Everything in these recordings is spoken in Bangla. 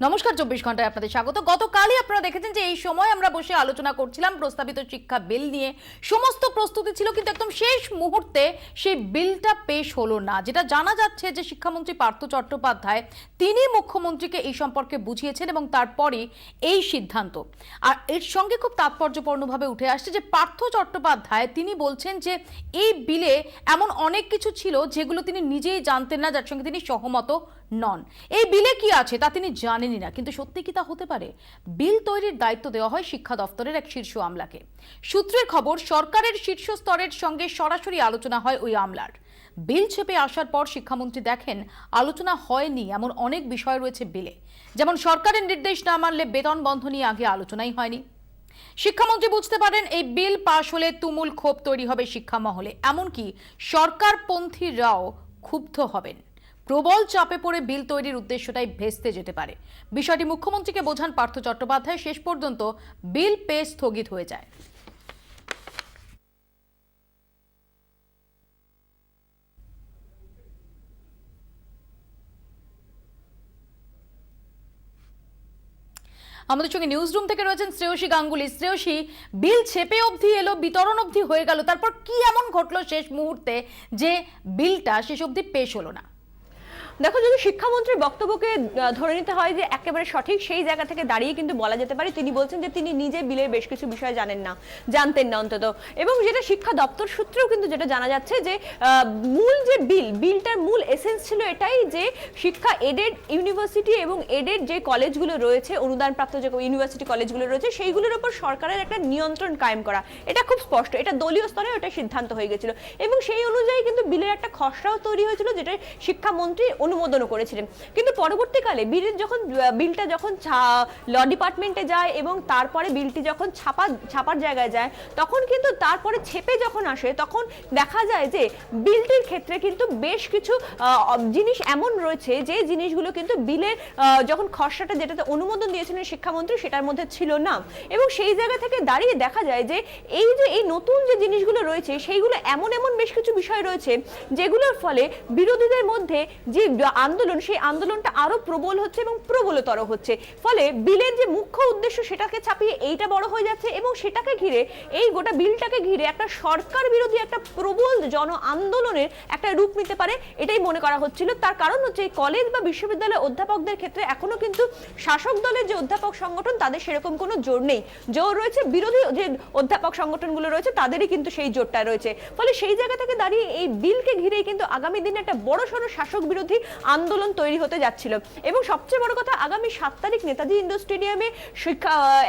নমস্কার, 24 ঘন্টায় আপনাদের স্বাগত। গতকালই আপনারা দেখেছেন যে এই সময় আমরা বসে আলোচনা করছিলাম প্রস্তাবিত শিক্ষা বিল নিয়ে। সমস্ত প্রস্তুতি ছিল, কিন্তু একদম শেষ মুহূর্তে সেই বিলটা পেশ হলো না। যেটা জানা যাচ্ছে যে শিক্ষামন্ত্রী পার্থ চট্টোপাধ্যায় তিনি মুখ্যমন্ত্রীকে এই সম্পর্কে বুঝিয়েছেন এবং তারপরই এই সিদ্ধান্ত। আর এর সঙ্গে খুব তাৎপর্যপূর্ণভাবে উঠে আসছে যে পার্থ চট্টোপাধ্যায় তিনি বলছেন যে এই বিলে এমন অনেক কিছু ছিল যেগুলো তিনি নিজেই জানতেন না, যার সঙ্গে তিনি সহমত নন। এই বিলে কি আছে তা তিনি জানেনই না। কিন্তু সত্যি কি তা হতে পারে? বিল তৈরির দায়িত্ব দেওয়া হয় শিক্ষা দপ্তরের এক শীর্ষ আমলাকে। সূত্রের খবর, সরকারের শীর্ষ স্তরের সঙ্গে সরাসরি আলোচনা হয় ওই আমলার। বিল ছেপে আসার পর শিক্ষামন্ত্রী দেখেন আলোচনা হয়নি এমন অনেক বিষয় রয়েছে বিলে। যেমন সরকারের নির্দেশ না মানলে বেতন বন্ধ নিয়ে আগে আলোচনাই হয়নি। শিক্ষামন্ত্রী বুঝতে পারেন এই বিল পাশ হলে তুমুল ক্ষোভ তৈরি হবে শিক্ষা মহলে। এমনকি সরকারপন্থীরাও ক্ষুব্ধ হবেন। প্রবল চাপে পড়ে বিল তৈরির উদ্দেশ্যটাই ভেস্তে যেতে পারে। বিষয়টি মুখ্যমন্ত্রীকে বোঝান পার্থ চট্টোপাধ্যায়। শেষ পর্যন্ত বিল পেশ স্থগিত হয়ে যায়। আমাদের সঙ্গে নিউজ রুম থেকে রয়েছেন শ্রেয়সী গাঙ্গুলি। শ্রেয়সী, বিল ছেপে অবধি এলো, বিতরণ অবধি হয়ে গেল, তারপর কি এমন ঘটলো শেষ মুহূর্তে যে বিলটা শেষ অবধি পেশ হলো না? দেখো, যদি শিক্ষামন্ত্রীর বক্তব্যকে ধরে নিতে হয় যে একেবারে সঠিক, সেই জায়গা থেকে দাঁড়িয়ে কিন্তু বলা যেতে পারে তিনি বলছেন যে তিনি নিজে বিলের বেশ কিছু বিষয় জানতেন না অন্তত। এবং যেটা শিক্ষা দপ্তর সূত্রেও কিন্তু যেটা জানা যাচ্ছে যে মূল যে বিলটার মূল এসেন্স ছিল এটাই যে শিক্ষা এডেড ইউনিভার্সিটি এবং এডেড যে কলেজগুলো রয়েছে, অনুদানপ্রাপ্ত যে ইউনিভার্সিটি কলেজগুলো রয়েছে, সেইগুলোর উপর সরকারের একটা নিয়ন্ত্রণ কায়েম করা। এটা খুব স্পষ্ট, এটা দলীয় স্তরে ওটা সিদ্ধান্ত হয়ে গেছিল এবং সেই অনুযায়ী কিন্তু বিলের একটা খসড়াও তৈরি হয়েছিল, যেটা শিক্ষামন্ত্রী অনুমোদনও করেছিলেন। কিন্তু পরবর্তীকালে বিলটা যখন ল ডিপার্টমেন্টে যায় এবং তারপরে বিলটি যখন ছাপার জায়গায় যায়, তখন কিন্তু তারপরে ছেপে যখন আসে তখন দেখা যায় যে বিলটির ক্ষেত্রে কিন্তু বেশ কিছু জিনিস এমন রয়েছে যে জিনিসগুলো কিন্তু বিলের যখন খসড়াটা যেটাতে অনুমোদন দিয়েছিলেন শিক্ষামন্ত্রী সেটার মধ্যে ছিল না। এবং সেই জায়গা থেকে দাঁড়িয়ে দেখা যায় যে এই নতুন যে জিনিসগুলো রয়েছে সেইগুলো এমন বেশ কিছু বিষয় রয়েছে যেগুলোর ফলে বিরোধীদের মধ্যে যে আন্দোলন, সেই আন্দোলনটা আরো প্রবল হচ্ছে এবং প্রবলতর হচ্ছে। ফলে বিলের যে মুখ্য উদ্দেশ্য সেটাকে ছাপিয়ে এইটা বড় হয়ে যাচ্ছে এবং সেটাকে ঘিরে, এই গোটা বিলটাকে ঘিরে একটা সরকার বিরোধী একটা প্রবল জন আন্দোলনের একটা রূপ নিতে পারে, এটাই মনে করা হচ্ছিল। তার কারণ হচ্ছে এই কলেজ বা বিশ্ববিদ্যালয়ের অধ্যাপকদের ক্ষেত্রে এখনো কিন্তু শাসক দলের যে অধ্যাপক সংগঠন তাদের সেরকম কোনো জোর নেই। জোর রয়েছে বিরোধী যে অধ্যাপক সংগঠনগুলো রয়েছে তাদেরই কিন্তু সেই জোরটা রয়েছে। ফলে সেই জায়গা থেকে দাঁড়িয়ে এই বিলকে ঘিরেই কিন্তু আগামী দিনে একটা বড়সড় শাসক বিরোধী আন্দোলন তৈরি হতে যাচ্ছিল। এবং সবচেয়ে বড় কথা, আগামী 7 তারিখ নেতাজি ইন্ডোর স্টেডিয়ামে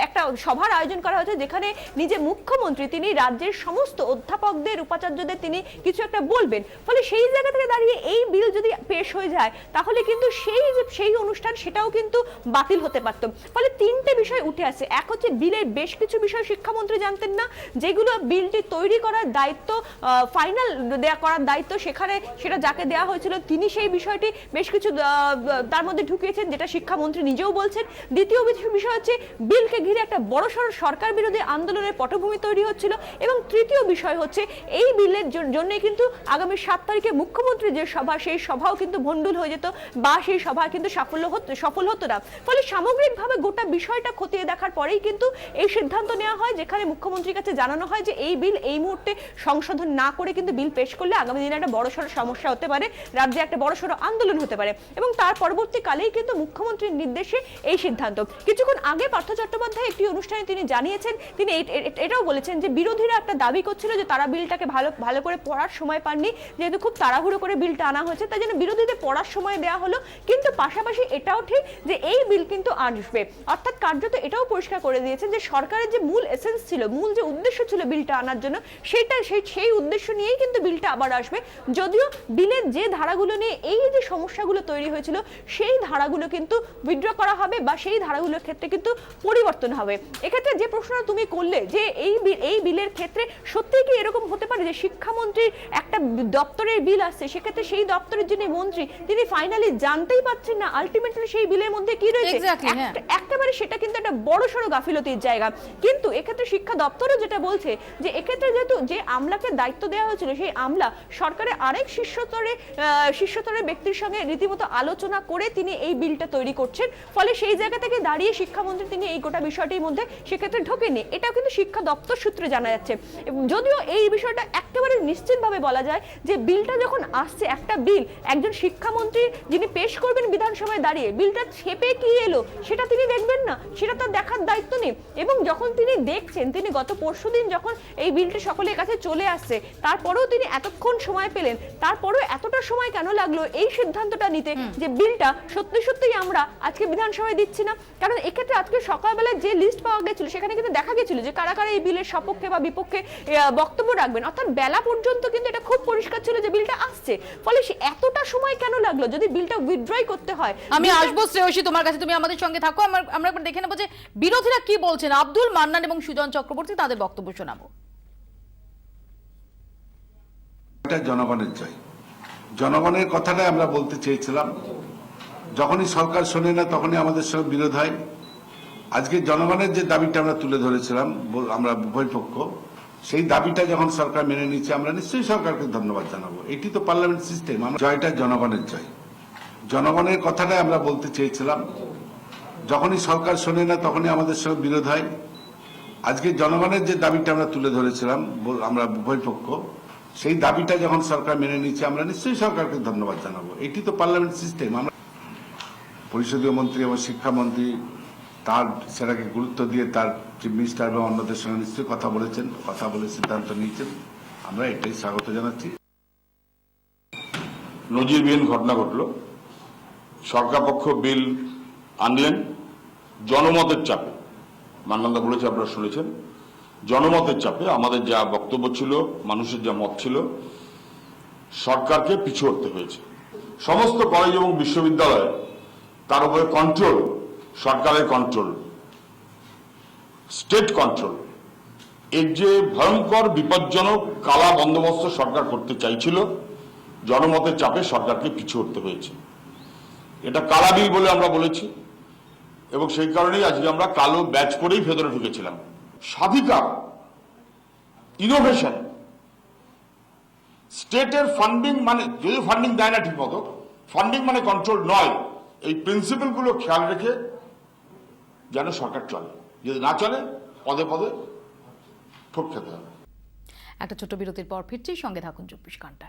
একটা সভার আয়োজন করা হয়েছে, যেখানে নিজে মুখ্যমন্ত্রী তিনি রাজ্যের সমস্ত অধ্যাপকদের, উপাচার্যদের তিনি কিছু একটা বলবেন। ফলে সেই জায়গা থেকে দাঁড়িয়ে এই বিল যদি পেশ হয়ে যায় তাহলে কিন্তু সেই অনুষ্ঠান সেটাও কিন্তু বাতিল হতে পারত। ফলে তিনটে বিষয় উঠে আসে। এক হচ্ছে বিলের বেশ কিছু বিষয় শিক্ষামন্ত্রী জানতেন না, যেগুলো বিলটি তৈরি করার দায়িত্ব, ফাইনাল করার দায়িত্ব সেটা যাকে দেওয়া হয়েছিল তিনি সেই বিষয়টি বেশ কিছু তার মধ্যে ঢুকিয়েছেন, যেটা শিক্ষামন্ত্রী নিজেও বলছেন। দ্বিতীয় বিষয় হচ্ছে বিলকে ঘিরে একটা বড়সড় সরকার বিরোধী আন্দোলনের পটভূমি তৈরি হচ্ছিল। এবং তৃতীয় বিষয় হচ্ছে এই বিলের জন্য কিন্তু আগামী 7 তারিখে মুখ্যমন্ত্রী যে সভা, সেই সভাও কিন্তু ভণ্ডুল হয়ে যেত বা সেই সভা কিন্তু সফল হতো না। ফলে সামগ্রিকভাবে গোটা বিষয়টা খতিয়ে দেখার পরেই কিন্তু এই সিদ্ধান্ত নেওয়া হয়, যেখানে মুখ্যমন্ত্রীর কাছে জানানো হয় যে এই বিল এই মুহূর্তে সংশোধন না করে কিন্তু বিল পেশ করলে আগামী দিনে একটা বড়সড় সমস্যা হতে পারে, রাজ্যে একটা বড়সড় আন্দোলন হতে পারে। এবং তার পরবর্তীকালেই কিন্তু মুখ্যমন্ত্রীর নির্দেশে এই সিদ্ধান্ত। কিছুক্ষণ আগে পার্থ চট্টোপাধ্যায় একটি অনুষ্ঠানে তিনি জানিয়েছেন, তিনি এটাও বলেছেন যে বিরোধীরা একটা দাবি করছিল যে তারা বিলটাকে ভালো করে পড়ার সময় পাননি, যেহেতু খুব তাড়াহুড়ো করে বিলটা আনা হয়েছে তাই জন্য বিরোধীদের পড়ার সময় দেওয়া হলো। কিন্তু পাশাপাশি এটাও ঠিক যে এই বিল কিন্তু আসবে, অর্থাৎ কার্যত এটাও পরিষ্কার করে দিয়েছেন যে সরকারের যে মূল এসেন্স ছিল, মূল যে উদ্দেশ্য ছিল বিলটা আনার জন্য, সেই উদ্দেশ্য নিয়েই কিন্তু বিলটা আবার আসবে। যদিও বিলের যে ধারাগুলো নিয়ে এই যে সমস্যাগুলো তৈরি হয়েছিল সেই ধারাগুলো কিন্তু উইথড্র করা হবে বা সেই ধারাগুলোর ক্ষেত্রে কিন্তু পরিবর্তন হবে। এক্ষেত্রে যে প্রশ্নটা তুমি করলে যে এই বিলের ক্ষেত্রে সত্যিই কি এরকম হতে পারে যে শিক্ষামন্ত্রীর একটা একটা দপ্তরের বিল আসছে, সেক্ষেত্রে সেই দপ্তরের যিনি মন্ত্রী তিনি ফাইনালি জানতেই পাচ্ছেন না আলটিমেটলি সেই বিলের মধ্যে কি রয়েছে। Exactly, হ্যাঁ। একেবারে সেটা কিন্তু একটা বড় সড়ো গাফিলতির জায়গা। কিন্তু এক্ষেত্রে শিক্ষা দপ্তরও যেটা বলছে যে এক্ষেত্রে যেহেতু যে আমলাকে দায়িত্ব দেওয়া হয়েছিল সেই আমলা সরকারের আরেক শীর্ষস্তরের ব্যক্তির সঙ্গে রীতিমতো আলোচনা করে তিনি এই বিলটা তৈরি করছেন, ফলে সেই জায়গা থেকে দাঁড়িয়ে শিক্ষামন্ত্রী তিনি এই গোটা বিষয়টির মধ্যে সেক্ষেত্রে ঢোকেননি। এটাও কিন্তু শিক্ষা দপ্তর সূত্রে জানা যাচ্ছে। যদিও এই বিষয়টা একেবারে নিশ্চিতভাবে বলা যায় যে বিলটা যখন আসছে, একটা বিল একজন শিক্ষামন্ত্রী যিনি পেশ করবেন বিধানসভায় দাঁড়িয়ে, বিলটা ছেপে কি এলো সেটা তিনি দেখবেন না, সেটা তার দেখার দায়িত্ব নেই। এবং যখন তিনি দেখছেন, তিনি গত পরশুদিন যখন এই বিলটা সকলের কাছে চলে আসছে তারপরেও তিনি এতক্ষণ সময় পেলেন, তারপরেও এতটা সময় কেন লাগলো এই সিদ্ধান্তটা নিতে যে বিলটা সত্যি সত্যিই আমরা আজকে বিধানসভায় দিচ্ছি না। কারণ এক্ষেত্রে আজকে সকালবেলায় যে লিস্ট পাওয়া গেছিল সেখানে কিন্তু দেখা গেছিল যে কারা কারা এই বিলের সপক্ষে বা বিপক্ষে বক্তব্য রাখবেন, অর্থাৎ বেলা পর্যন্ত কিন্তু এটা খুব পরিষ্কার ছিল যে বিলটা আসছে। ফলে এতটা সময় কেন লাগলো যদি বিলটা উইথড্রই করতে হয়? আমি আসবো শ্রেয়সী তোমার কাছে, তুমি আমাদের সঙ্গে থাকো। আমরা একবার দেখে নেবো যে বিরোধীরা কি বলছেন। আব্দুল মান্নান এবং সুজন চক্রবর্তী তাদের বক্তব্য শোনাবো। এটা জনগণের জয়। জনগণের কথাটাই আমরা বলতে চেয়েছিলাম। যখনই সরকার শোনে না তখনই আমাদের সঙ্গে বিরোধ হয়। আজকে জনগণের যে দাবিটা আমরা তুলে ধরেছিলাম, আমরা উভয় পক্ষ, সেই দাবিটা যখন সরকার মেনে নিচ্ছে আমরা নিশ্চয়ই সরকারকে ধন্যবাদ জানাবো। এটি তো পার্লামেন্ট সিস্টেম। জয়টা জনগণের জয়। জনগণের কথাটাই আমরা বলতে চেয়েছিলাম। যখনই সরকার শোনে না তখনই আমাদের সঙ্গে বিরোধ হয়। আজকে জনগণের যে দাবিটা আমরা তুলে ধরেছিলাম, আমরা উভয় পক্ষ, সেই দাবিটা যখন সরকার মেনে নিচ্ছে আমরা নিশ্চয়ই সরকারকে ধন্যবাদ জানাবো। এটি তো পার্লামেন্ট সিস্টেম। আমরা পরিষদীয় মন্ত্রী এবং শিক্ষামন্ত্রী তার সেটাকে গুরুত্ব দিয়ে তার চিফ মিনিস্টার এবং অন্যদের সঙ্গে নিশ্চয়ই কথা বলেছেন, কথা বলে সিদ্ধান্ত নিয়েছেন। আমরা এটাই স্বাগত জানাচ্ছি। নজিরবিহীন ঘটনা ঘটল। সরকার পক্ষ বিল আনলেন জনমতের চাপে। মান্নানদা বলেছে, আপনারা শুনেছেন, জনমতের চাপে আমাদের যা বক্তব্য ছিল, মানুষের যা মত ছিল, সরকারকে পিছু হটতে হয়েছে। সমস্ত কলেজ এবং বিশ্ববিদ্যালয় তার উপরে কন্ট্রোল, সরকারের কন্ট্রোল, স্টেট কন্ট্রোল। এর যে ভয়ঙ্কর বিপজ্জনক কালা বন্দোবস্ত সরকার করতে চাইছিল, জনমতের চাপে সরকারকে পিছু হটতে হয়েছে। এটা কালা বিল বলে আমরা বলেছি এবং সেই কারণেই আজকে আমরা কালো ব্যাচ পরেই ভেতরে ঢুকেছিলাম। স্বাধিকার, ইনোভেশন, স্টেটের ফান্ডিং মানে, যদি ফান্ডিং দেয় না ঠিক মতো, ফান্ডিং মানে কন্ট্রোল নয়। এই প্রিন্সিপাল গুলো খেয়াল রেখে যেন সরকার চলে, যদি না চলে পদে পদে ঠোক খেতে হবে। একটা ছোট বিরতির পর ফিরছি, সঙ্গে থাকুন 24 ঘন্টা।